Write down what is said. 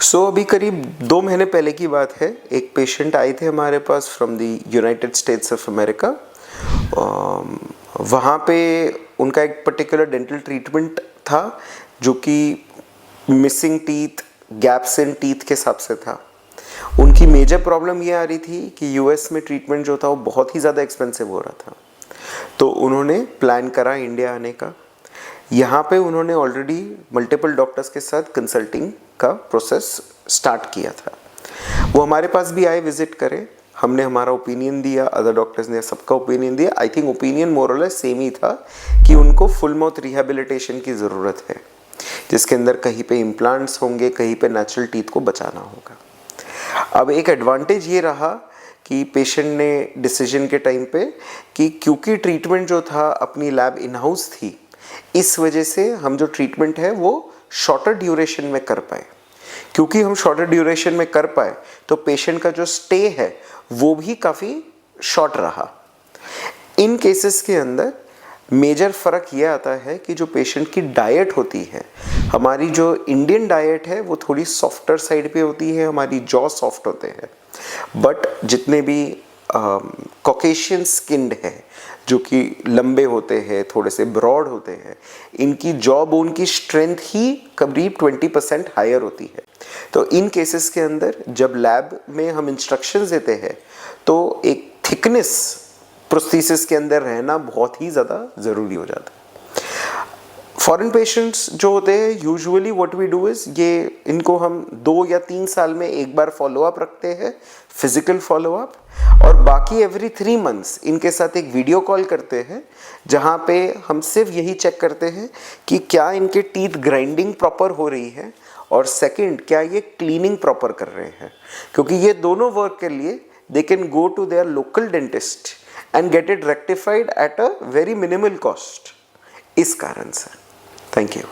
अभी करीब 2 महीने पहले की बात है। एक पेशेंट आए थे हमारे पास from the United States of America. वहाँ पे उनका एक पर्टिकुलर डेंटल ट्रीटमेंट था जो कि missing teeth, gaps in teeth के हिसाब से था। उनकी मेजर प्रॉब्लम ये आ रही थी कि यूएस में ट्रीटमेंट जो था वो बहुत ही ज़्यादा एक्सपेंसिव हो रहा था। तो उन्होंने प्लान करा इंडिया आने का। यहाँ पे उन्होंने ऑलरेडी मल्टीपल डॉक्टर्स के साथ कंसल्टिंग का प्रोसेस स्टार्ट किया था। वो हमारे पास भी आए, विजिट करे, हमने हमारा ओपिनियन दिया, अदर डॉक्टर्स ने सबका ओपिनियन दिया। आई थिंक ओपिनियन मोर और लेस सेम ही था कि उनको फुल माउथ रिहेबिलिटेशन की ज़रूरत है, जिसके अंदर कहीं पे इम्प्लांट्स होंगे, कहीं पे नेचुरल टीथ को बचाना होगा। अब एक एडवांटेज ये रहा कि पेशेंट ने डिसीजन के टाइम पे कि क्योंकि ट्रीटमेंट जो था अपनी लैब इन हाउस थी, इस वजह से हम जो ट्रीटमेंट है वो शॉर्टर ड्यूरेशन में कर पाए। क्योंकि हम शॉर्टर ड्यूरेशन में कर पाए तो पेशेंट का जो स्टे है वो भी काफ़ी शॉर्ट रहा। इन केसेस के अंदर मेजर फ़र्क ये आता है कि जो पेशेंट की डाइट होती है, हमारी जो इंडियन डाइट है वो थोड़ी सॉफ्टर साइड पे होती है, हमारी जॉ सॉफ्ट होते हैं। बट जितने भी कॉकेशियन स्किन्ड है जो कि लंबे होते हैं, थोड़े से ब्रॉड होते हैं, इनकी जॉ बोन की स्ट्रेंथ ही करीब 20% हायर होती है। तो इन केसेस के अंदर जब लैब में हम इंस्ट्रक्शंस देते हैं तो एक थिकनेस प्रोस्थेसिस के अंदर रहना बहुत ही ज़्यादा ज़रूरी हो जाता है। फॉरेन पेशेंट्स जो होते हैं usually what we do is ये इनको हम 2 या 3 साल में एक बार फॉलोअप रखते हैं, फिजिकल फॉलोअप, और बाकी एवरी 3 मंथ्स इनके साथ एक वीडियो कॉल करते हैं जहाँ पे हम सिर्फ यही चेक करते हैं कि क्या इनके टीथ ग्राइंडिंग प्रॉपर हो रही है और सेकंड क्या ये क्लीनिंग प्रॉपर कर रहे हैं। क्योंकि ये दोनों वर्क के लिए they can go to their local dentist and get it rectified at a very minimal cost. इस कारण से थैंक यू।